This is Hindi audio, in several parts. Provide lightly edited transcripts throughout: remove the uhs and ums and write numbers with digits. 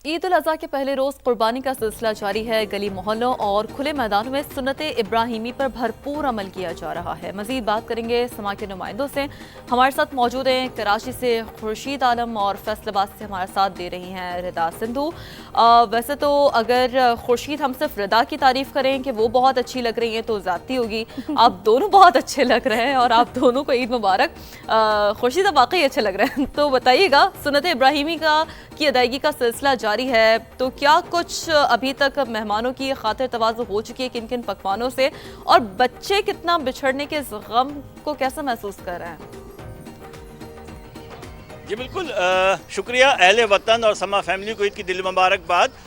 ईद उल अज़हा के पहले रोज़ कुर्बानी का सिलसिला जारी है। गली मोहल्लों और खुले मैदानों में सुन्नत इब्राहिमी पर भरपूर अमल किया जा रहा है। मज़ीद बात करेंगे समा के नुमाइंदों से। हमारे साथ मौजूद हैं कराची से खुर्शीद आलम और फैसलाबाद से हमारे साथ दे रही हैं रिदा सिंधु। वैसे तो अगर खुर्शीद हम सिर्फ रिदा की तारीफ़ करें कि वो बहुत अच्छी लग रही हैं तो ज़्यादती होगी। आप दोनों बहुत अच्छे लग रहे हैं और आप दोनों को ईद मुबारक। खुर्शीद आप वाकई अच्छे लग रहे हैं, तो बताइएगा सुन्नत इब्राहिमी की अदायगी का सिलसिला जारी है, तो क्या कुछ अभी तक मेहमानों की खातिर तवाज़ु हो चुकी है किन किन पकवानों से, और बच्चे कितना बिछड़ने के इस गम को कैसा महसूस कर रहे हैं? जी बिल्कुल, शुक्रिया अहले वतन और समा फैमिली को ईद की दिल मुबारकबाद।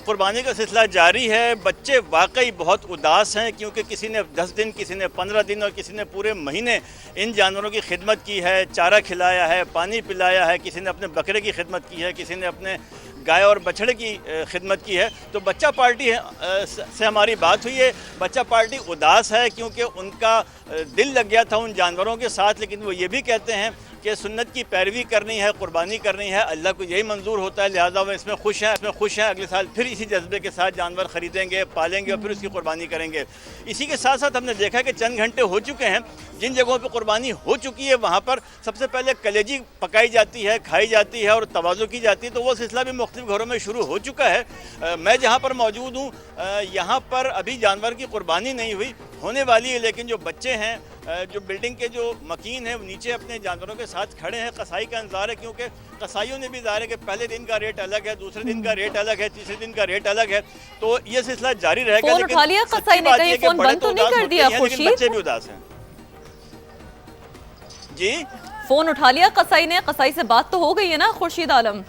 कुर्बानी का सिलसिला जारी है। बच्चे वाकई बहुत उदास हैं क्योंकि किसी ने 10 दिन, किसी ने 15 दिन और किसी ने पूरे महीने इन जानवरों की खिदमत की है, चारा खिलाया है, पानी पिलाया है, किसी ने अपने बकरे की खिदमत की है, किसी ने अपने गाय और बछड़े की खिदमत की है। तो बच्चा पार्टी से हमारी बात हुई है। बच्चा पार्टी उदास है क्योंकि उनका दिल लग गया था उन जानवरों के साथ, लेकिन वो ये भी कहते हैं कि सुन्नत की पैरवी करनी है, कुर्बानी करनी है, अल्लाह को यही मंजूर होता है, लिहाजा वो इसमें खुश हैं। अगले साल फिर इसी जज्बे के साथ जानवर ख़रीदेंगे, पालेंगे और फिर उसकी कुर्बानी करेंगे। इसी के साथ साथ हमने देखा कि चंद घंटे हो चुके हैं, जिन जगहों पर कुर्बानी हो चुकी है वहाँ पर सबसे पहले कलेजी पकाई जाती है, खाई जाती है और तवाज़ो की जाती है। तो वो सिलसिला भी मुख्तलिफ घरों में शुरू हो चुका है। मैं जहाँ पर मौजूद हूँ यहाँ पर अभी जानवर की कुर्बानी नहीं हुई, होने वाली है, लेकिन जो बच्चे हैं, जो बिल्डिंग के जो मकीन हैं, वो नीचे अपने जानवरों के साथ खड़े हैं। कसाई का इंतज़ार है क्योंकि कसाईयों ने भी ज़ाहिर है कि पहले दिन का रेट अलग है, दूसरे दिन का रेट अलग है, तीसरे दिन का रेट अलग है, तो ये सिलसिला जारी रहेगा। फोन उठा लिया कसाई ने, कहीं फोन बंद तो नहीं कर दिया खुर्शीद? बच्चे भी उदास हैं जी। फोन उठा लिया कसाई ने? कसाई से बात तो हो गई है ना खुर्शीद आलम?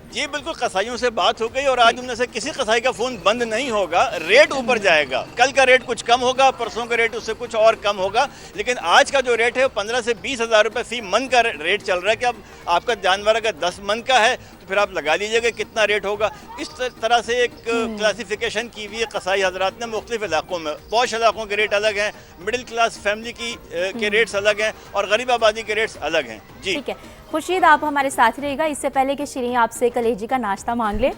जी बिल्कुल, कसाईयों से बात हो गई और आज उनमें से किसी कसाई का फ़ोन बंद नहीं होगा। रेट ऊपर जाएगा, कल का रेट कुछ कम होगा, परसों का रेट उससे कुछ और कम होगा, लेकिन आज का जो रेट है वो 15 से 20 हज़ार रुपये फ़ी मन का रेट चल रहा है। कि अब आपका जानवर अगर 10 मन का है तो फिर आप लगा लीजिएगा कितना रेट होगा। इस तरह से एक क्लासिफिकेशन की हुई है कसाई हजरात ने मुख्तलिफ इलाकों में। पॉश इलाकों के रेट अलग हैं, मिडिल क्लास फैमिली के रेट्स अलग हैं और गरीब आबादी के रेट्स अलग हैं। जी ठीक है खुर्शीद, आप हमारे साथ रहिएगा। इससे पहले कि शिरीन आपसे कलेजी का नाश्ता मांग ले,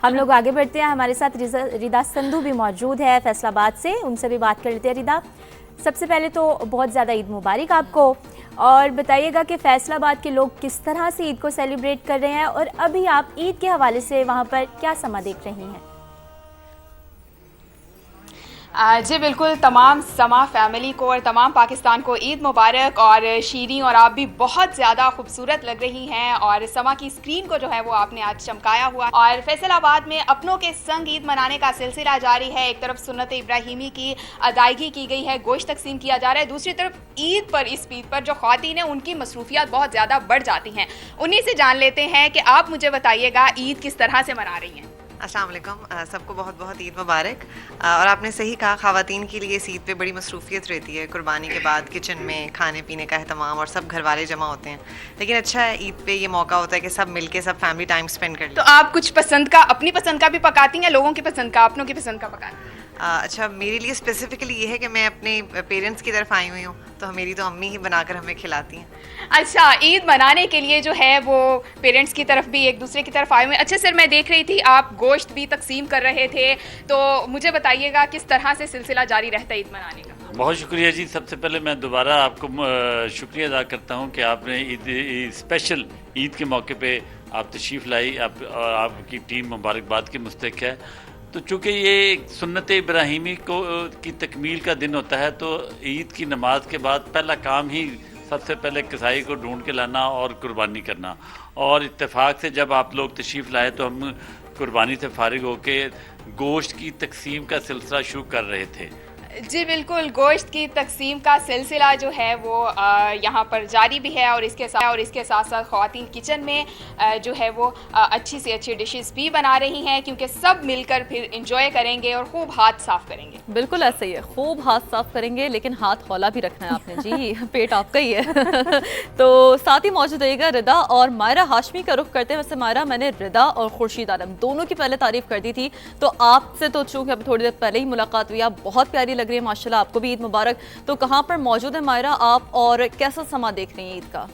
हम लोग आगे बढ़ते हैं। हमारे साथ रिदा सिंधु भी मौजूद है फैसलाबाद से, उनसे भी बात कर लेते हैं। रिदा, सबसे पहले तो बहुत ज़्यादा ईद मुबारक आपको, और बताइएगा कि फैसलाबाद के लोग किस तरह से ईद को सेलिब्रेट कर रहे हैं और अभी आप ईद के हवाले से वहाँ पर क्या समा देख रही हैं? जी बिल्कुल, तमाम समा फैमिली को और तमाम पाकिस्तान को ईद मुबारक। और शीरीन और आप भी बहुत ज़्यादा खूबसूरत लग रही हैं और समा की स्क्रीन को जो है वो आपने आज चमकाया हुआ। और फैसलाबाद में अपनों के संग ईद मनाने का सिलसिला जारी है। एक तरफ सुन्नत इब्राहिमी की अदायगी की गई है, गोश्त तकसीम किया जा रहा है, दूसरी तरफ ईद पर जो ख़वातीन हैं उनकी मसरूफियात बहुत ज़्यादा बढ़ जाती हैं। उन्हीं से जान लेते हैं कि आप मुझे बताइएगा ईद किस तरह से मना रही हैं। अस्सलाम वालेकुम, सबको बहुत बहुत ईद मुबारक। और आपने सही कहा, ख़वातीन के लिए इस ईद पे बड़ी मसरूफियत रहती है। कुर्बानी के बाद किचन में खाने पीने का अहतमाम और सब घर वाले जमा होते हैं, लेकिन अच्छा है ईद पे ये मौका होता है कि सब मिलके सब फैमिली टाइम स्पेंड कर लें। तो आप कुछ पसंद का, अपनी पसंद का भी पकाती हैं, लोगों की पसंद का, अपनों की पसंद का पकाती हैं? अच्छा, मेरे लिए स्पेसिफिकली ये है कि मैं अपने पेरेंट्स की तरफ आई हुई हूँ, तो मेरी तो अम्मी ही बनाकर हमें खिलाती हैं। अच्छा, ईद मनाने के लिए जो है वो पेरेंट्स की तरफ भी एक दूसरे की तरफ आए हुए। अच्छा सर, मैं देख रही थी आप गोश्त भी तकसीम कर रहे थे, तो मुझे बताइएगा किस तरह से सिलसिला जारी रहता है ईद मनाने का? बहुत शुक्रिया जी। सबसे पहले मैं दोबारा आपको शुक्रिया अदा करता हूँ कि आपने स्पेशल ईद के मौके पे आप तशरीफ़ लाई, और आपकी टीम मुबारकबाद की मुस्तहिक है। तो चूँकि ये सुन्नत इब्राहिमी की तकमील का दिन होता है, तो ईद की नमाज के बाद पहला काम ही सबसे पहले कसाई को ढूंढ के लाना और कुर्बानी करना। और इत्तेफाक से जब आप लोग तशरीफ़ लाए तो हम कुर्बानी से फारिग होके गोश्त की तकसीम का सिलसिला शुरू कर रहे थे। जी बिल्कुल, गोश्त की तकसीम का सिलसिला जो है वो यहाँ पर जारी भी है और इसके साथ साथ ख़वातीन किचन में जो है वो अच्छी से अच्छी डिशेस भी बना रही हैं, क्योंकि सब मिलकर फिर इंजॉय करेंगे और खूब हाथ साफ़ करेंगे। बिल्कुल ऐसा ही है, खूब हाथ साफ करेंगे, लेकिन हाथ हौला भी रखना है आपने जी। पेट आपका ही है। तो साथ ही मौजूद रहेगा रिदा और मायरा हाशमी का रुख करते हैं। वैसे मायरा, मैंने रिदा और खुर्शीद आलम दोनों की पहले तारीफ़ कर दी थी, तो आपसे तो चूँकि अभी थोड़ी देर पहले ही मुलाकात हुई, आप बहुत प्यारी लग रही है माशाल्लाह, आपको भी ईद मुबारक। तो कहाँ पर मौजूद है मायरा आप और कैसा समा देख रही हैं ईद का?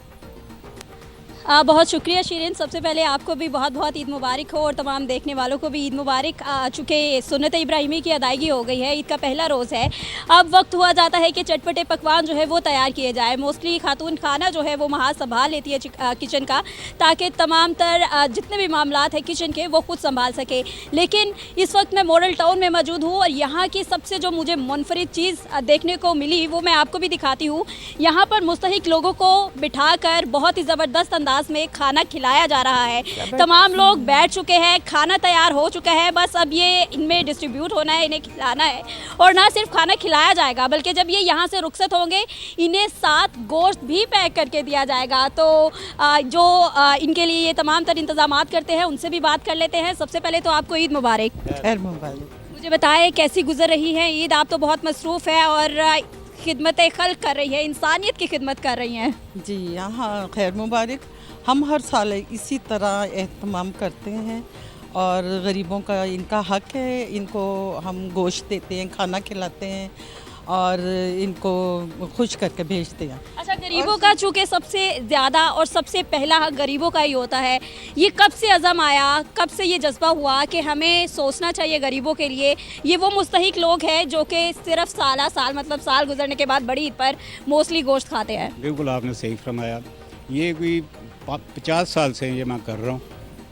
बहुत शुक्रिया शिरीन। सबसे पहले आपको भी बहुत बहुत ईद मुबारक हो और तमाम देखने वालों को भी ईद मुबारक। चूँकि सुन्नत इब्राहिमी की अदायगी हो गई है, ईद का पहला रोज़ है, अब वक्त हुआ जाता है कि चटपटे पकवान जो है वो तैयार किए जाए। मोस्टली खातून खाना जो है वो महाज संभाल लेती है किचन का, ताकि तमाम तर जितने भी मामलात हैं किचन के वो खुद संभाल सके। लेकिन इस वक्त मैं मॉडल टाउन में मौजूद हूँ और यहाँ की सबसे जो मुझे मुनफरिद चीज़ देखने को मिली वो मैं आपको भी दिखाती हूँ। यहाँ पर मुस्तहिक लोगों को बिठाकर बहुत ही ज़बरदस्त अंदाज में खाना खिलाया जा रहा है। तमाम लोग बैठ चुके हैं, खाना तैयार हो चुका है, बस अब ये इनमें डिस्ट्रीब्यूट होना है, इन्हें खिलाना है। और ना सिर्फ खाना खिलाया जाएगा बल्कि जब ये यहाँ से रुखसत होंगे इन्हें साथ गोश्त भी पैक करके दिया जाएगा। तो जो इनके लिए ये तमाम तर इंतजामात करते हैं उनसे भी बात कर लेते हैं। सबसे पहले तो आपको ईद मुबारक। खैर मुबारक। मुझे बताएं कैसी गुजर रही है ईद? आप तो बहुत मसरूफ़ है और खिदमत खल्क कर रही है, इंसानियत की खिदमत कर रही हैं। जी हाँ, खैर मुबारक। हम हर साल इसी तरह एहतमाम करते हैं और गरीबों का इनका हक है, इनको हम गोश्त देते हैं, खाना खिलाते हैं और इनको खुश करके भेजते हैं। अच्छा, गरीबों का चूँकि सबसे ज़्यादा और सबसे पहला हक गरीबों का ही होता है, ये कब से अज़म आया, कब से ये जज्बा हुआ कि हमें सोचना चाहिए गरीबों के लिए? ये वो मुस्तहिक लोग हैं जो कि सिर्फ साल मतलब साल गुजरने के बाद बड़ी ईद पर मोस्टली गोश्त खाते हैं। बिल्कुल आपने सही फरमाया। ये कोई 50 साल से ये मैं कर रहा हूँ,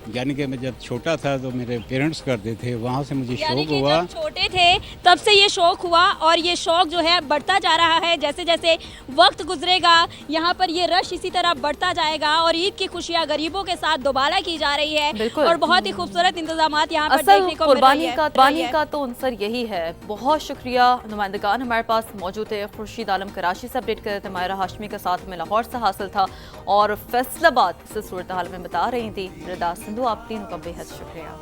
यानी कि मैं जब छोटा था तो मेरे पेरेंट्स करते थे, वहाँ से मुझे शौक हुआ। जब छोटे थे तब से ये शौक हुआ और ये शौक जो है बढ़ता जा रहा है। जैसे जैसे वक्त गुजरेगा यहाँ पर ये रश इसी तरह बढ़ता जाएगा और ईद की खुशियाँ गरीबों के साथ दोबारा की जा रही है और बहुत ही खूबसूरत इंतजामात यहाँ पर देखने को मिल रही है। कुर्बानी का तो अंसर यही है। बहुत शुक्रिया नुमाइंदगान हमारे पास मौजूद है। खुर्शीद आलम कराची से अपडेट कर रहे थे, मायरा हाशमी का साथ में लाहौर से हासिल था और फैसलाबाद से सूरत हाल में बता रही थी। रिदा संधू, आप तीनों का बेहद शुक्रिया।